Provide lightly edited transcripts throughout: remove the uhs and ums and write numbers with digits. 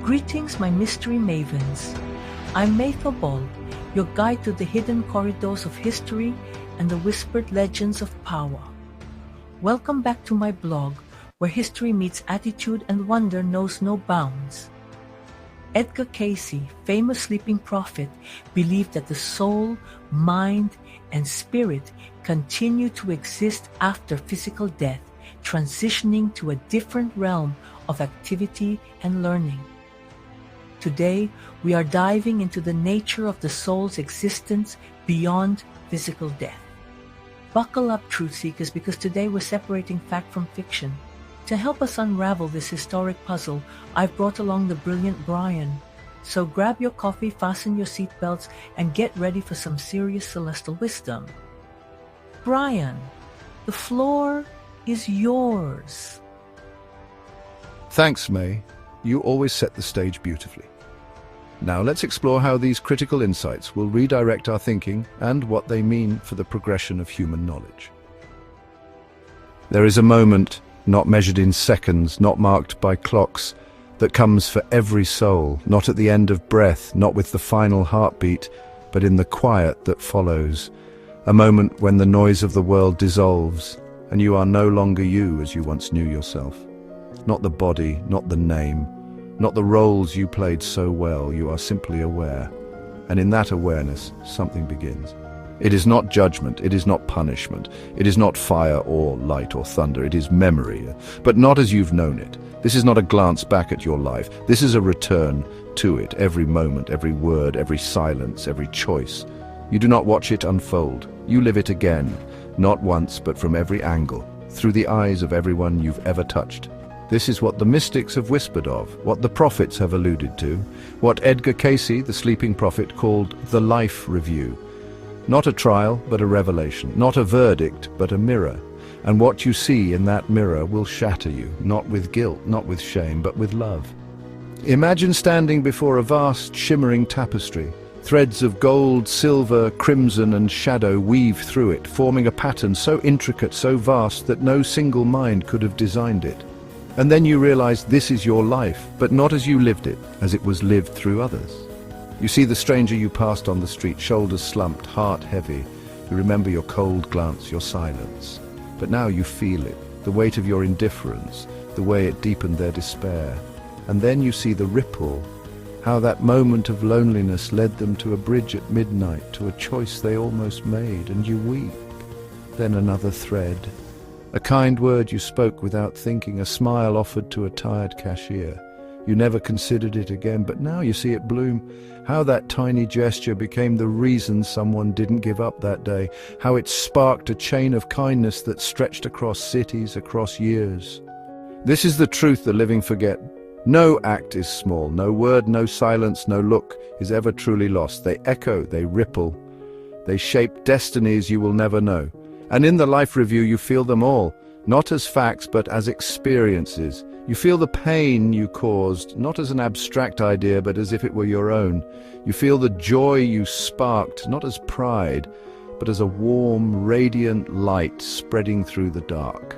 Greetings, my mystery mavens. I'm Ball, your guide to the hidden corridors of history and the whispered legends of power. Welcome back to my blog, where history meets attitude and wonder knows no bounds. Edgar Cayce, famous sleeping prophet, believed that the soul, mind, and spirit continue to exist after physical death, transitioning to a different realm of activity and learning. Today, we are diving into the nature of the soul's existence beyond physical death. Buckle up, truth seekers, because today we're separating fact from fiction. To help us unravel this historic puzzle, I've brought along the brilliant Brian. So grab your coffee, fasten your seatbelts, and get ready for some serious celestial wisdom. Brian, the floor is yours. Thanks, May. You always set the stage beautifully. Now let's explore how these critical insights will redirect our thinking and what they mean for the progression of human knowledge. There is a moment, not measured in seconds, not marked by clocks, that comes for every soul, not at the end of breath, not with the final heartbeat, but in the quiet that follows. A moment when the noise of the world dissolves, and you are no longer you as you once knew yourself. Not the body, not the name, not the roles you played so well. You are simply aware. And in that awareness, something begins. It is not judgment, it is not punishment, it is not fire or light or thunder, it is memory, but not as you've known it. This is not a glance back at your life, this is a return to it, every moment, every word, every silence, every choice. You do not watch it unfold, you live it again, not once but from every angle, through the eyes of everyone you've ever touched. This is what the mystics have whispered of, what the prophets have alluded to, what Edgar Cayce, the sleeping prophet, called the life review. Not a trial, but a revelation. Not a verdict, but a mirror. And what you see in that mirror will shatter you, not with guilt, not with shame, but with love. Imagine standing before a vast, shimmering tapestry. Threads of gold, silver, crimson, and shadow weave through it, forming a pattern so intricate, so vast, that no single mind could have designed it. And then you realize this is your life, but not as you lived it, as it was lived through others. You see the stranger you passed on the street, shoulders slumped, heart heavy. You remember your cold glance, your silence. But now you feel it, the weight of your indifference, the way it deepened their despair. And then you see the ripple, how that moment of loneliness led them to a bridge at midnight, to a choice they almost made, and you weep. Then another thread. A kind word you spoke without thinking, a smile offered to a tired cashier. You never considered it again, but now you see it bloom. How that tiny gesture became the reason someone didn't give up that day. How it sparked a chain of kindness that stretched across cities, across years. This is the truth the living forget. No act is small, no word, no silence, no look is ever truly lost. They echo, they ripple, they shape destinies you will never know. And in the life review you feel them all, not as facts but as experiences. You feel the pain you caused, not as an abstract idea but as if it were your own. You feel the joy you sparked, not as pride, but as a warm, radiant light spreading through the dark.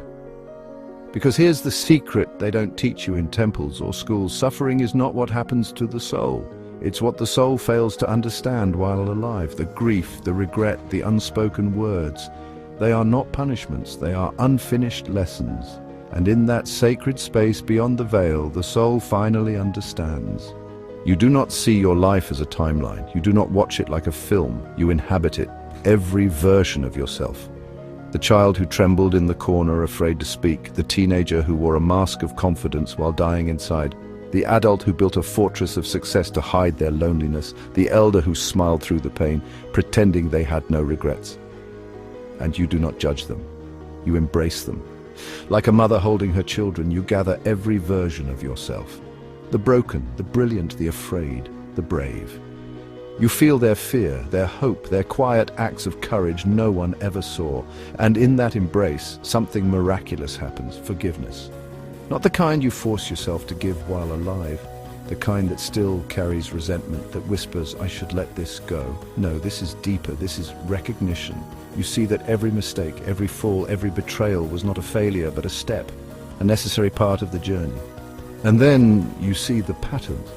Because here's the secret they don't teach you in temples or schools. Suffering is not what happens to the soul. It's what the soul fails to understand while alive. The grief, the regret, the unspoken words. They are not punishments, they are unfinished lessons. And in that sacred space beyond the veil, the soul finally understands. You do not see your life as a timeline. You do not watch it like a film. You inhabit it, every version of yourself. The child who trembled in the corner, afraid to speak. The teenager who wore a mask of confidence while dying inside. The adult who built a fortress of success to hide their loneliness. The elder who smiled through the pain, pretending they had no regrets. And you do not judge them. You embrace them. Like a mother holding her children, you gather every version of yourself. The broken, the brilliant, the afraid, the brave. You feel their fear, their hope, their quiet acts of courage no one ever saw. And in that embrace, something miraculous happens, forgiveness. Not the kind you force yourself to give while alive, the kind that still carries resentment, that whispers, I should let this go. No, this is deeper, this is recognition. You see that every mistake, every fall, every betrayal was not a failure but a step, a necessary part of the journey. And then you see the patterns,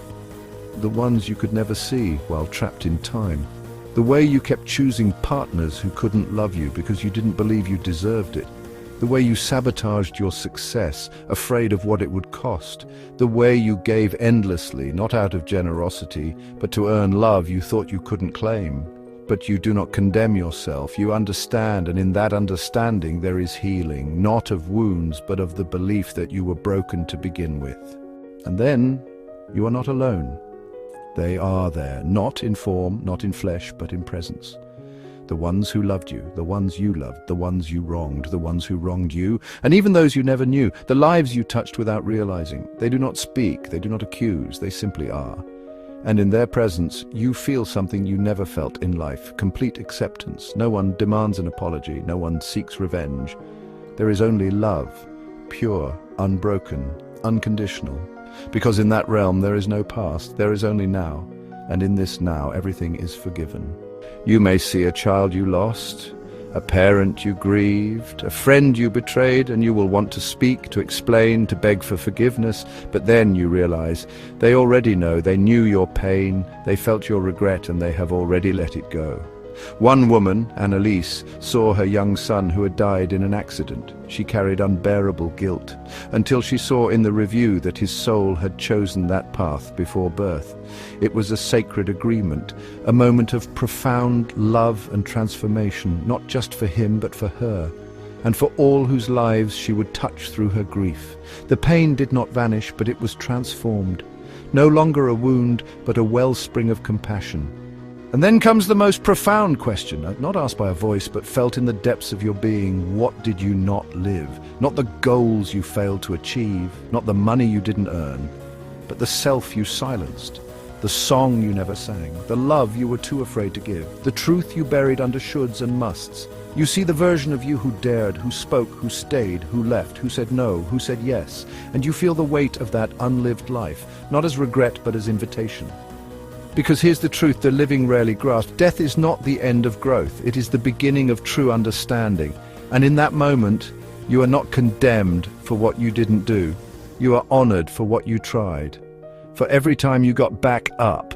the ones you could never see while trapped in time. The way you kept choosing partners who couldn't love you because you didn't believe you deserved it. The way you sabotaged your success, afraid of what it would cost. The way you gave endlessly, not out of generosity, but to earn love you thought you couldn't claim. But you do not condemn yourself. You understand, and in that understanding there is healing, not of wounds, but of the belief that you were broken to begin with. And then you are not alone. They are there, not in form, not in flesh, but in presence. The ones who loved you, the ones you loved, the ones you wronged, the ones who wronged you, and even those you never knew, the lives you touched without realizing. They do not speak, they do not accuse, they simply are. And in their presence, you feel something you never felt in life, complete acceptance. No one demands an apology, no one seeks revenge. There is only love, pure, unbroken, unconditional. Because in that realm there is no past, there is only now, and in this now everything is forgiven. You may see a child you lost, a parent you grieved, a friend you betrayed, and you will want to speak, to explain, to beg for forgiveness, but then you realize they already know, they knew your pain, they felt your regret, and they have already let it go. One woman, Annalise, saw her young son who had died in an accident. She carried unbearable guilt, until she saw in the review that his soul had chosen that path before birth. It was a sacred agreement, a moment of profound love and transformation, not just for him but for her, and for all whose lives she would touch through her grief. The pain did not vanish, but it was transformed. No longer a wound, but a wellspring of compassion. And then comes the most profound question, not asked by a voice, but felt in the depths of your being. What did you not live? Not the goals you failed to achieve, not the money you didn't earn, but the self you silenced, the song you never sang, the love you were too afraid to give, the truth you buried under shoulds and musts. You see the version of you who dared, who spoke, who stayed, who left, who said no, who said yes, and you feel the weight of that unlived life, not as regret but as invitation. Because here's the truth the living rarely grasp. Death is not the end of growth. It is the beginning of true understanding. And in that moment, you are not condemned for what you didn't do. You are honored for what you tried. For every time you got back up.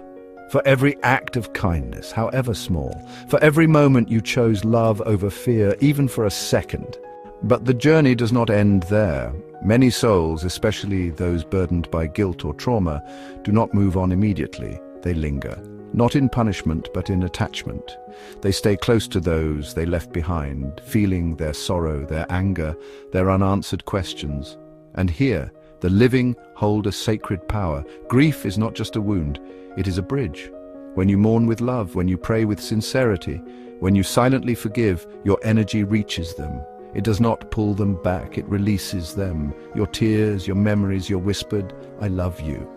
For every act of kindness, however small. For every moment you chose love over fear, even for a second. But the journey does not end there. Many souls, especially those burdened by guilt or trauma, do not move on immediately. They linger, not in punishment, but in attachment. They stay close to those they left behind, feeling their sorrow, their anger, their unanswered questions. And here, the living hold a sacred power. Grief is not just a wound, it is a bridge. When you mourn with love, when you pray with sincerity, when you silently forgive, your energy reaches them. It does not pull them back, it releases them. Your tears, your memories, your whispered, "I love you."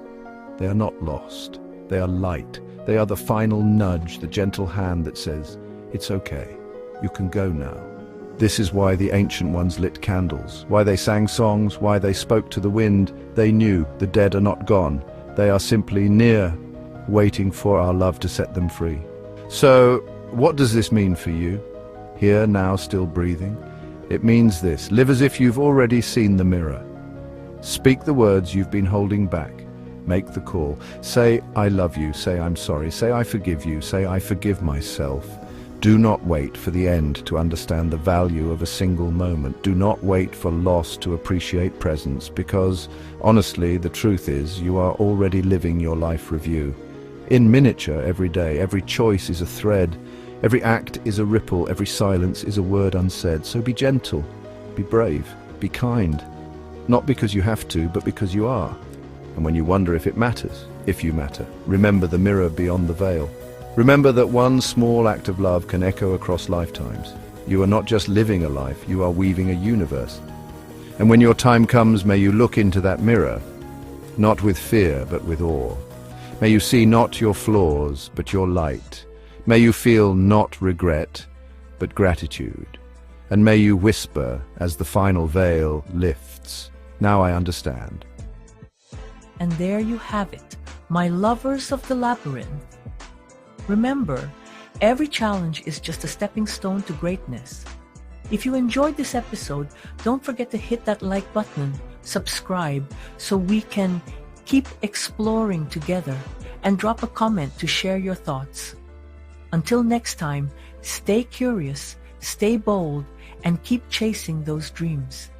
They are not lost. They are light. They are the final nudge, the gentle hand that says, "It's okay. You can go now." This is why the ancient ones lit candles, why they sang songs, why they spoke to the wind. They knew the dead are not gone. They are simply near, waiting for our love to set them free. So, what does this mean for you? Here, now, still breathing? It means this: live as if you've already seen the mirror. Speak the words you've been holding back. Make the call. Say, "I love you." Say, "I'm sorry." Say, "I forgive you." Say, "I forgive myself." Do not wait for the end to understand the value of a single moment. Do not wait for loss to appreciate presence, because, honestly, the truth is, you are already living your life review. In miniature every day, every choice is a thread, every act is a ripple, every silence is a word unsaid. So be gentle, be brave, be kind. Not because you have to, but because you are. And when you wonder if it matters, if you matter, remember the mirror beyond the veil. Remember that one small act of love can echo across lifetimes. You are not just living a life, you are weaving a universe. And when your time comes, may you look into that mirror, not with fear, but with awe. May you see not your flaws, but your light. May you feel not regret, but gratitude. And may you whisper as the final veil lifts, "Now I understand." And there you have it, my lovers of the labyrinth. Remember, every challenge is just a stepping stone to greatness. If you enjoyed this episode, don't forget to hit that like button, subscribe so we can keep exploring together, and drop a comment to share your thoughts. Until next time, stay curious, stay bold, and keep chasing those dreams.